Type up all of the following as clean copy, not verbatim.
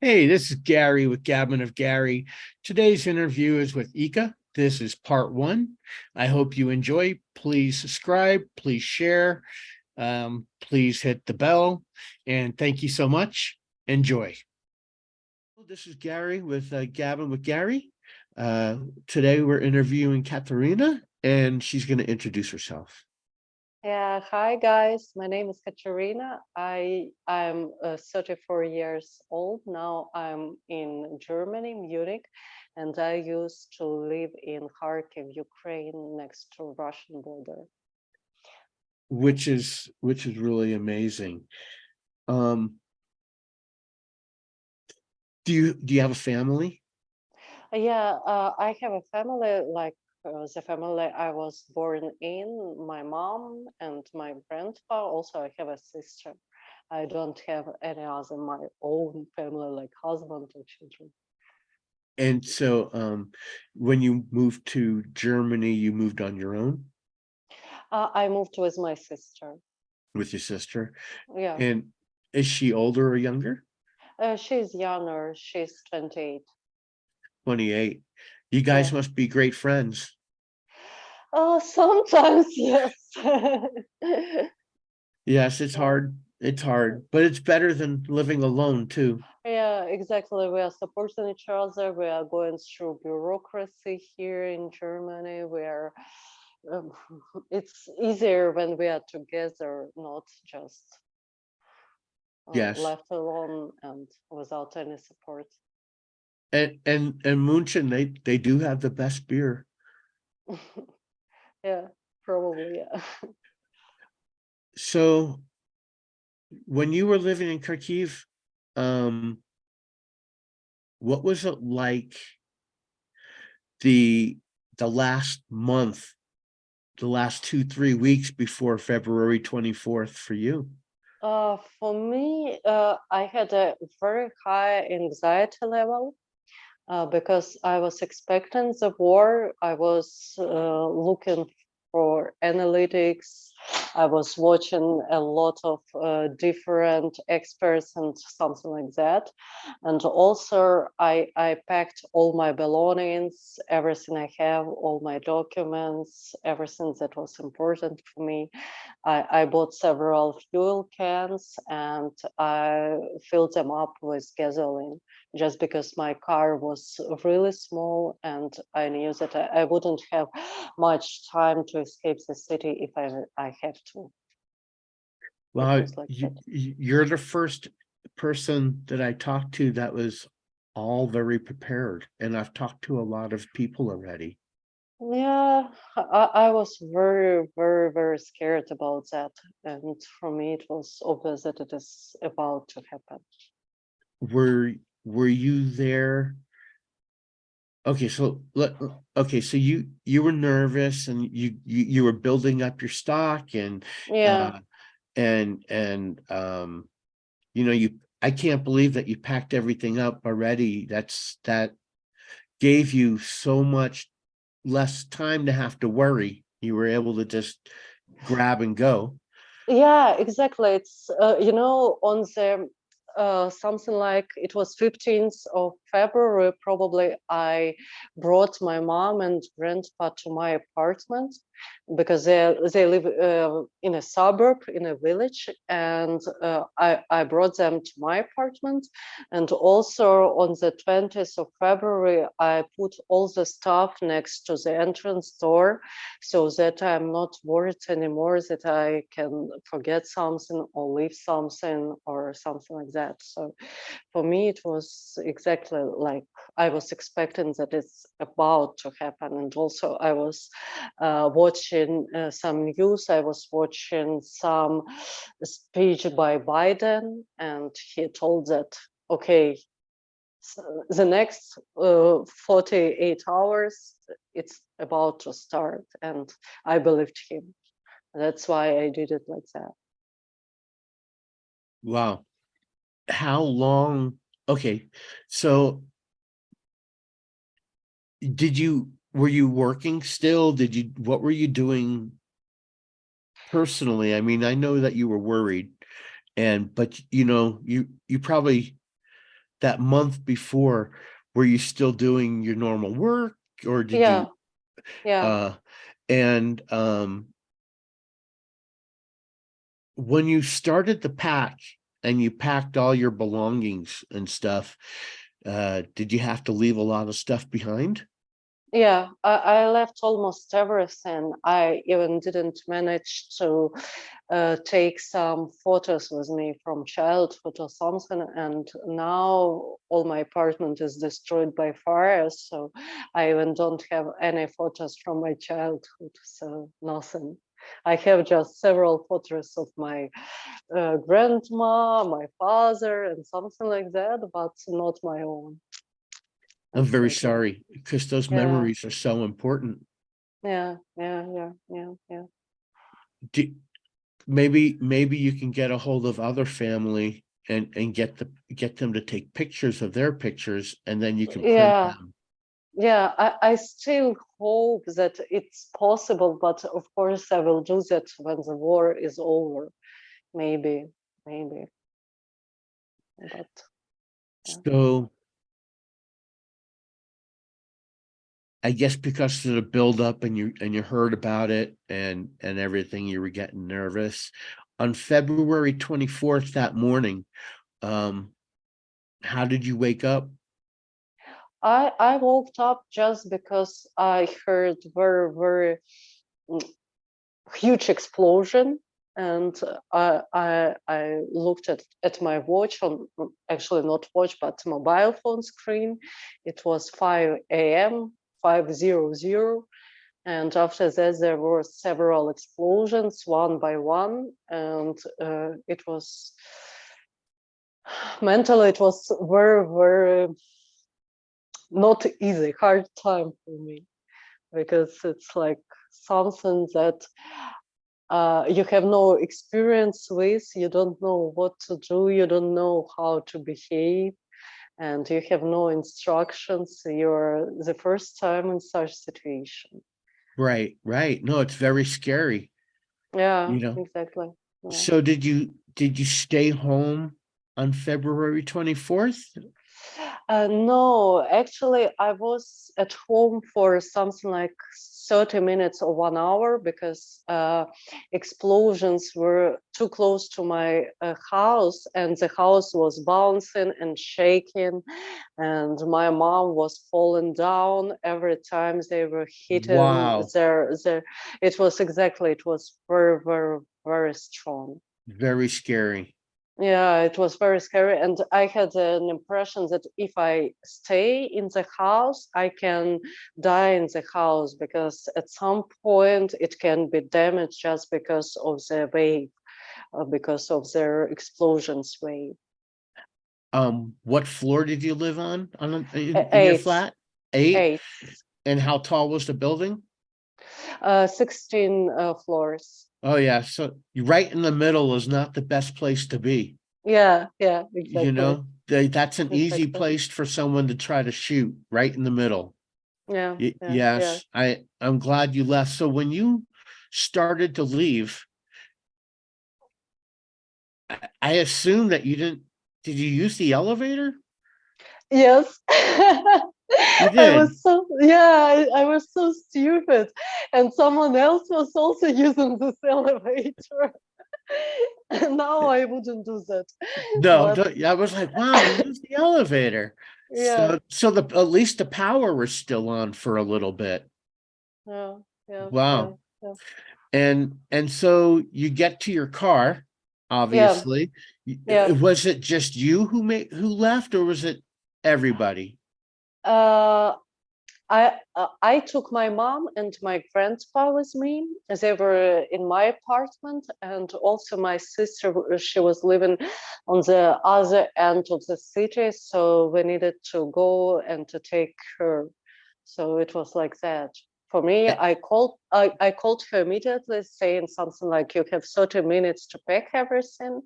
Hey, this is Gary with Gabbin of Gary. Today's interview is with Ika. This is part one. I hope you enjoy. Please subscribe, please share, please hit the bell, and thank you so much. Enjoy. This is Gary with Gabbin with Gary. Today we're interviewing Katerina, and she's going to introduce herself. Yeah, hi guys. My name is Katerina. I'm 34 years old now. I'm in Germany, Munich, and I used to live in Kharkiv, Ukraine, next to Russian border. Which is really amazing. Um, do you have a family? Yeah, I have a family like the family I was born in. My mom and my grandpa. Also, I have a sister. I don't have any other my own family like husband or children. And so when you moved to Germany, you moved on your own I moved with my sister. with your sister. Yeah. And is she older or younger? She's younger. She's 28. 28. You guys Yeah. must be great friends. Sometimes, yes. Yes, it's Yeah. hard. It's hard, but it's better than living alone too. Yeah, exactly. We are supporting each other. We are going through bureaucracy here in Germany. Um, it's easier when we are together, not just Yes. left alone and without any support. And Munchen, they do have the best beer. Yeah, probably. Yeah. So when you were living in Kharkiv, um, what was it like the the last month, the last 2, 3 weeks before February 24th for you? For me, I had a very high anxiety level because I was expecting the war. I was looking for analytics. I was watching a lot of different experts and something like that. And also, I packed all my belongings, everything I have, all my documents, everything that was important for me. I bought several fuel cans and I filled them up with gasoline just because my car was really small and I knew that I wouldn't have much time to escape the city if I have to. It Well, was like that. you're the first person that I talked to that was all very prepared, and I've talked to a lot of people already. Yeah, I was very, very, very scared about that. And for me, it was obvious that it is about to happen. Were you there? Okay, so okay, so you were nervous and you were building up your stock and Yeah. uh and you I can't believe that you packed everything up already. That gave you so much less time to have to worry. You were able to just grab and go. Yeah, exactly. It's on the something like it was 15th of February, probably I brought my mom and grandpa to my apartment because they live in a suburb in a village, and I brought them to my apartment. And also on the 20th of February, I put all the stuff next to the entrance door so that I'm not worried anymore that I can forget something or leave something or something like that. So for me, it was exactly like I was expecting that it's about to happen. And also, I was watching some news, I was watching some speech by Biden, and he told that, okay, the next 48 hours it's about to start, and I believed him. That's why I did it like that. Wow. How long? Okay, so were you working still? What were you doing personally? I mean, I know that you were worried, but you probably that month before, were you still doing your normal work, or did Yeah, you yeah. and when you started to pack and you packed all your belongings and stuff, did you have to leave a lot of stuff behind? Yeah, I left almost everything. I even didn't manage to take some photos with me from childhood or something. And now all my apartment is destroyed by fire. So I even don't have any photos from my childhood. So nothing. I have just several photos of my grandma, my father, and something like that, but not my own, I'm very unfortunately. sorry, because those Yeah. memories are so important. Yeah, yeah, yeah, yeah, yeah. Do, maybe you can get a hold of other family and get them to take pictures of their pictures, and then you can print Yeah, them. yeah. I still hope that it's possible, but of course I will do that when the war is over. Maybe, maybe. But yeah. So I guess because of the buildup, and you heard about it and everything, you were getting nervous. On February 24th, that morning, um, how did you wake up? I woke up just because I heard very, very mm, huge explosion, and I looked at my watch on, actually not watch but mobile phone screen. It was 5 a.m. 5:00, and after that there were several explosions one by one, and it was mentally it was very, very not easy, hard time for me, because it's like something that you have no experience with, you don't know what to do, you don't know how to behave, and you have no instructions. You're the first time in such situation. Right, right. No, it's very scary, Yeah, you know. exactly. Yeah. So did you stay home on February 24th? No, actually, I was at home for something like 30 minutes or 1 hour, because explosions were too close to my house, and the house was bouncing and shaking, and my mom was falling down every time they were hitting Wow, their. It was exactly. It was very, very, very strong. very scary. Yeah, it was very scary. And I had an impression that if I stay in the house, I can die in the house, because at some point it can be damaged just because of the wave, because of their explosions wave. What floor did you live on in your Eight, flat? Eight. eight, And how tall was the building? 16 floors. Oh yeah, so right in the middle is not the best place to be. Yeah, yeah, You exactly. know, that's an easy Exactly. place for someone to try to shoot, right in the middle. Yeah, yeah, yeah. Yes, I'm glad you left. So when you started to leave, I assume that you didn't. Did you use the elevator? Yes. You I did. was so, yeah, I was so stupid. And someone else was also using this elevator. And now I wouldn't do that. No, But I was like, wow, you used the elevator. yeah, So the at least the power was still on for a little bit. yeah, yeah, yeah, Wow. yeah. And so you get to your car, Yeah, obviously. yeah. Was it just you who left, or was it everybody? Uh, I took my mom and my grandpa with me. They were in my apartment, and also my sister. She was living on the other end of the city, so we needed to go and to take her. So it was like that. For me, Eh, I called her immediately, saying something like, "You have 30 minutes to pack everything."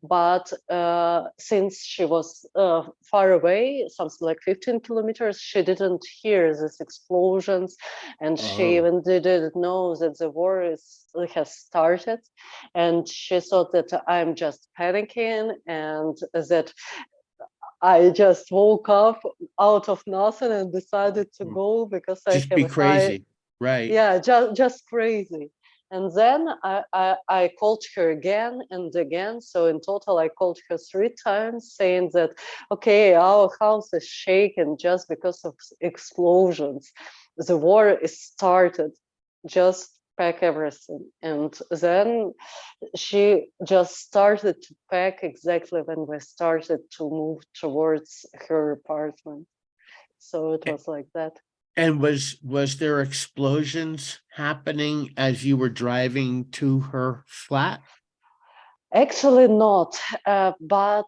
But since she was far away, something like 15 kilometers, she didn't hear these explosions, and she Oh, even didn't know that the war has started. And she thought that I'm just panicking, and that I just woke up out of nothing and decided to Mm. go because I Just have be a high, crazy, right? yeah, just crazy. And then I called her again and again. So in total, I called her 3 times saying that, okay, our house is shaken just because of explosions. The war is started. Just pack everything. And then she just started to pack exactly when we started to move towards her apartment. So it was like that. And was there explosions happening as you were driving to her flat? Actually, not, but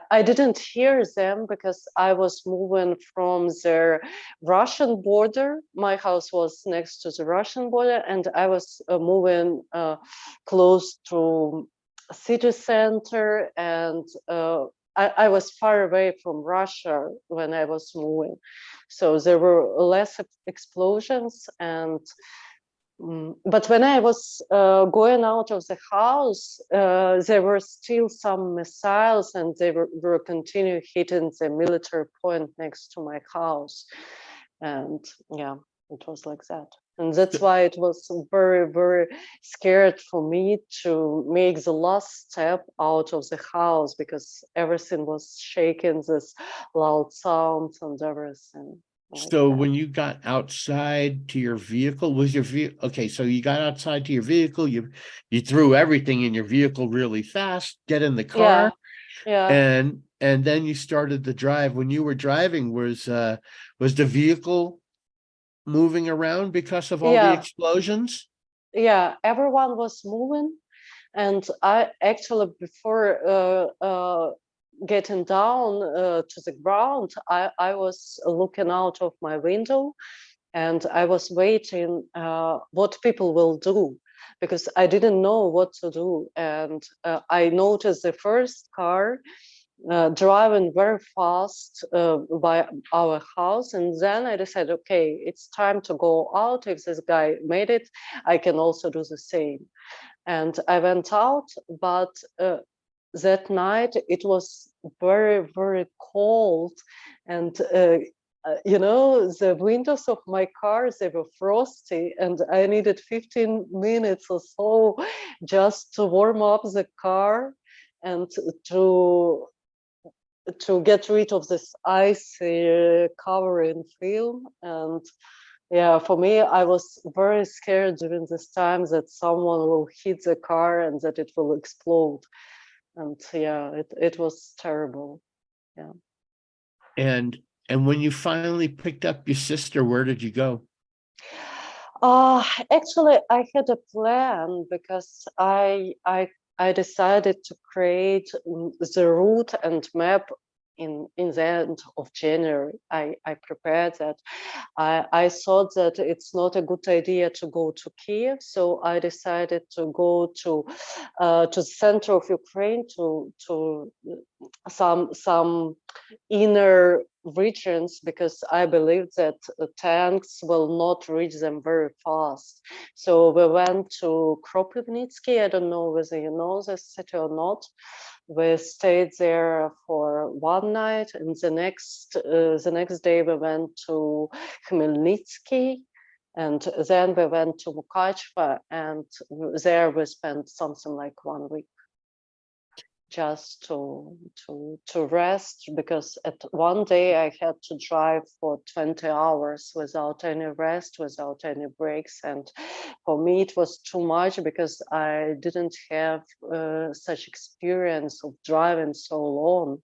I didn't hear them because I was moving from the Russian border. My house was next to the Russian border, and I was moving close to city center, and I was far away from Russia when I was moving. So there were less explosions, and but when I was going out of the house, there were still some missiles, and they were continuing hitting the military point next to my house. And yeah, it was like that. And that's why it was very, very scared for me to make the last step out of the house because everything was shaking, this loud sounds and everything like So that. when you got outside to your vehicle, was your vehicle okay? So you got outside to your vehicle, you threw everything in your vehicle really fast, get in the car, Yeah, yeah. and then you started the drive. When you were driving, was the vehicle moving around because of all the Yeah, explosions? yeah, everyone was moving, and I actually before getting down to the ground, I was looking out of my window, and I was waiting what people will do because I didn't know what to do, and I noticed the first car driving very fast by our house. And then I decided, okay, it's time to go out. If this guy made it, I can also do the same. And I went out, but that night it was very, very cold. And the windows of my car, they were frosty, and I needed 15 minutes or so just to warm up the car and to get rid of this ice covering film. And yeah, for me, I was very scared during this time that someone will hit the car and that it will explode. And yeah, it was terrible. Yeah. And and when you finally picked up your sister, where did you go? Uh, Actually, I had a plan because I decided to create the route and map in the end of January. I prepared that. I thought that it's not a good idea to go to Kiev, so I decided to go to the center of Ukraine to some inner regions because I believe that tanks will not reach them very fast. So we went to Kropivnitsky. I don't know whether you know this city or not. We stayed there for one night, and the next day we went to Khmelnytsky, and then we went to Mukacheva, and there we spent something like 1 week just to rest because at one day I had to drive for 20 hours without any rest, without any breaks. And for me it was too much because I didn't have such experience of driving so long.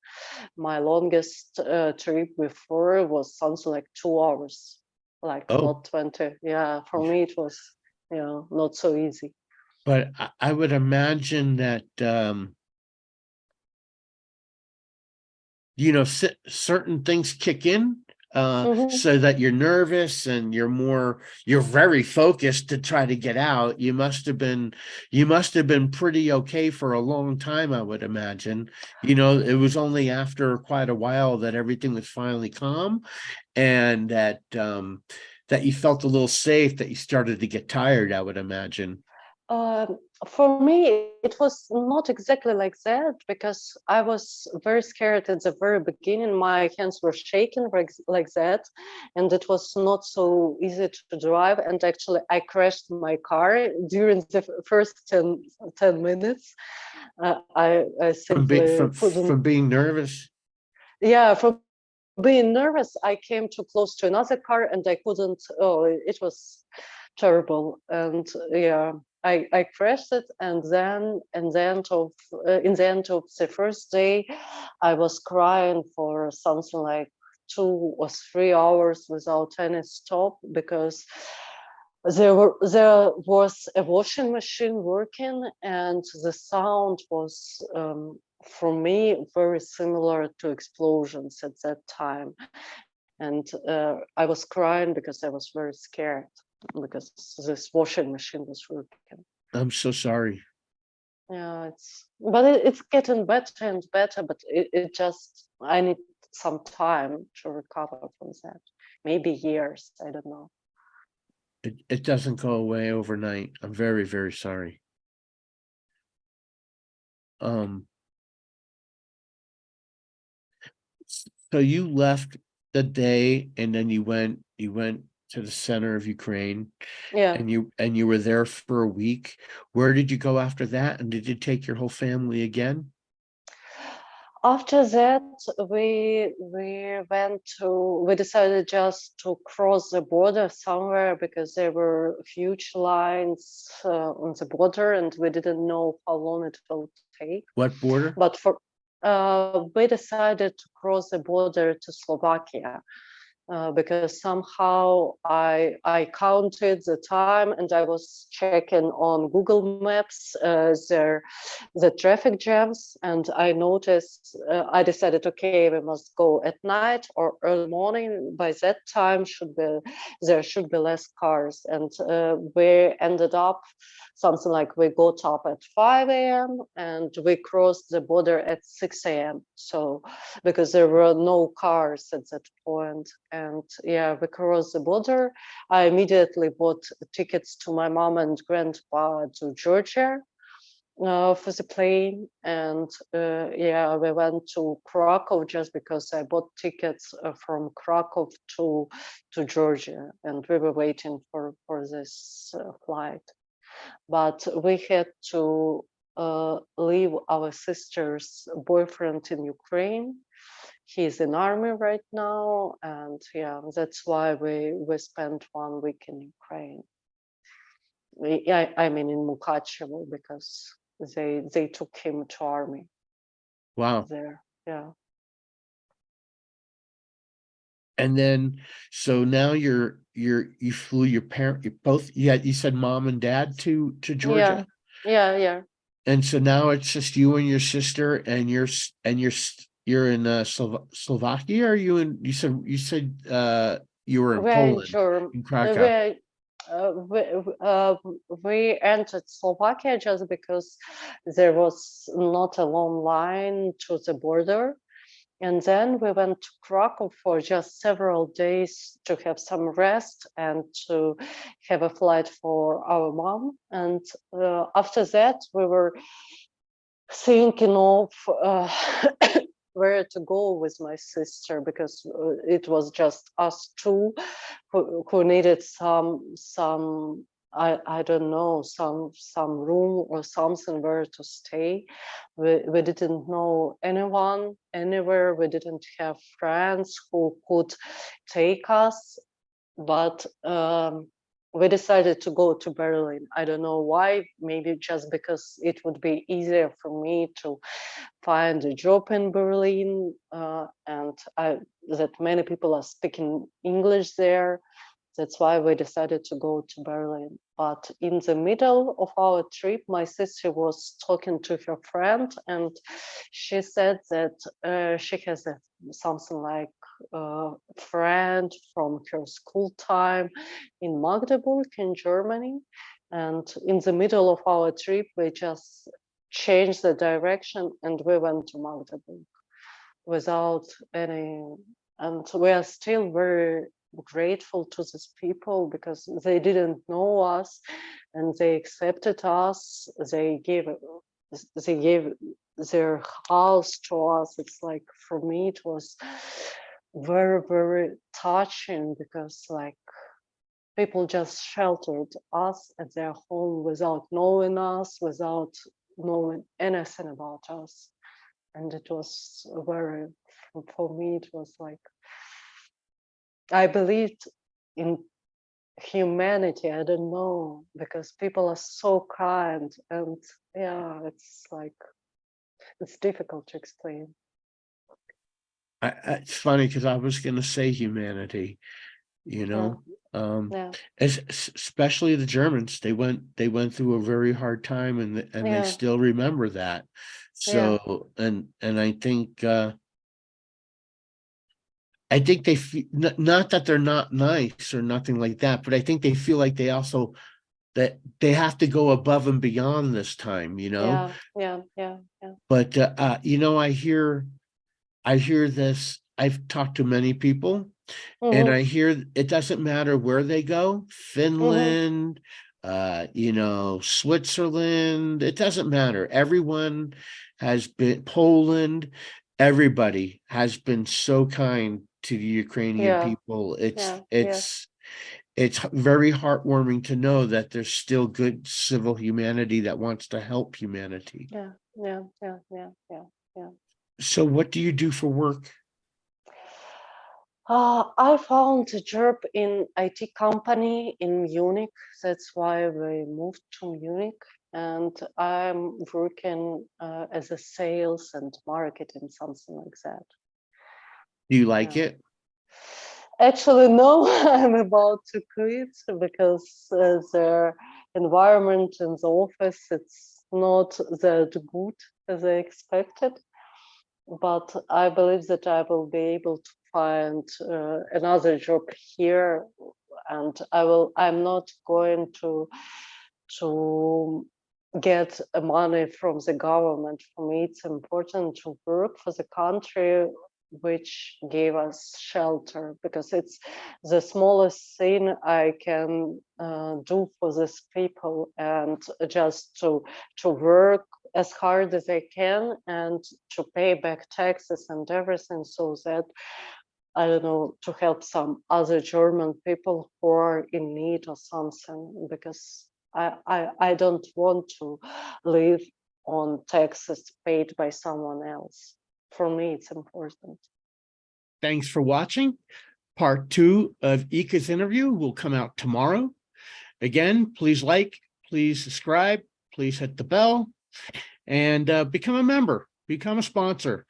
My longest trip before was something like 2 hours, like Oh, not 20. Yeah, for me it was, not so easy. but I would imagine that certain things kick in Mhm. so that you're nervous and you're very focused to try to get out. You must have been pretty okay for a long time, I would imagine. It was only after quite a while that everything was finally calm, and that you felt a little safe, that you started to get tired, I would imagine. For me, it was not exactly like that because I was very scared at the very beginning. My hands were shaking like that, and it was not so easy to drive. And actually, I crashed my car during the first 10 minutes. I simply couldn't. From being nervous? Yeah, from being nervous, I came too close to another car and I couldn't. Oh, it was terrible. And yeah, I crashed it, and then in the end of the first day, I was crying for something like 2 or 3 hours without any stop because there was a washing machine working, and the sound was for me very similar to explosions at that time. And I was crying because I was very scared because this washing machine was working. I'm so sorry. Yeah, it's getting better and better, but it just, I need some time to recover from that. Maybe years, I don't know. It doesn't go away overnight. I'm very, very sorry. Um, so you left the day and then you went to the center of Ukraine Yeah. and you were there for a week. Where did you go after that? And did you take your whole family again? After that, we decided just to cross the border somewhere because there were huge lines on the border, and we didn't know how long it will take. What border? But we decided to cross the border to Slovakia. Because somehow I counted the time and I was checking on Google Maps the traffic jams, and I noticed I decided, okay, we must go at night or early morning. By that time there should be less cars, and we ended up something like we got up at 5 a.m. and we crossed the border at 6 a.m. So because there were no cars at that point. And yeah, we crossed the border. I immediately bought tickets to my mom and grandpa to Georgia for the plane. And yeah, we went to Krakow just because I bought tickets from Krakow to Georgia, and we were waiting for this flight. But we had to leave our sister's boyfriend in Ukraine. He's in army right now, and yeah, that's why we spent 1 week in Ukraine. I mean in Mukachevo, because they took him to army Wow. there. Yeah. And then, so now you flew your parent, you said mom and dad to Yeah. Georgia? Yeah. And so now it's just you and your sister and you're in Slovakia, or you said you were in We're in Poland, Germ- in Krakow. we're we entered Slovakia just because there was not a long line to the border. And then we went to Krakow for just several days to have some rest and to have a flight for our mom. And after that, we were thinking of where to go with my sister, because it was just us two who needed some I don't know, some room or something where to stay. We didn't know anyone anywhere. We didn't have friends who could take us, but we decided to go to Berlin. I don't know why, maybe just because it would be easier for me to find a job in Berlin, and that many people are speaking English there. That's why we decided to go to Berlin. But in the middle of our trip, my sister was talking to her friend, and she said that she has something like a friend from her school time in Magdeburg in Germany. And in the middle of our trip, we just changed the direction and we went to Magdeburg without any. And we are still very grateful to these people because they didn't know us and they accepted us. They gave their house to us. It's like, for me, it was very, very touching because like people just sheltered us at their home without knowing us, without knowing anything about us. And it was very, for me, it was like, I believed in humanity. I don't know, because people are so kind, and yeah, it's like, it's difficult to explain. It's funny because I was going to say humanity, you Yeah, know, yeah, especially the Germans. They went through a very hard time, and they yeah, still remember that. yeah, So, and I think they feel, not that they're not nice or nothing like that, but I think they feel like they also, that they have to go above and beyond this time, you know. yeah, yeah, yeah, yeah. But you know, I hear this. I've talked to many people, and Mm-hmm, I hear it doesn't matter where they go, mm-hmm, Finland, you know, Switzerland, it doesn't matter. Everyone has been, Poland, everybody has been so kind to the Ukrainian yeah, people. yeah, yeah, It's very heartwarming to know that there's still good civil humanity that wants to help humanity. yeah, yeah, yeah, yeah, yeah, yeah. So what do you do for work? I found a job in IT company in Munich. That's why we moved to Munich, and I'm working as a sales and marketing, something like that. Do you like Yeah. it? Actually, no, I'm about to quit because the environment in the office, it's not that good as I expected. But I believe that I will be able to find another job here, and I'm not going to get money from the government. For me, it's important to work for the country which gave us shelter, because it's the smallest thing I can do for these people, and just to work as hard as I can and to pay back taxes and everything, so that, I don't know, to help some other German people who are in need or something, because I don't want to live on taxes paid by someone else. For me, it's important. Thanks for watching. Part 2 of Ika's interview will come out tomorrow. Again, please like, please subscribe, please hit the bell, and become a member, become a sponsor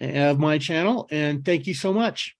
of my channel. And thank you so much.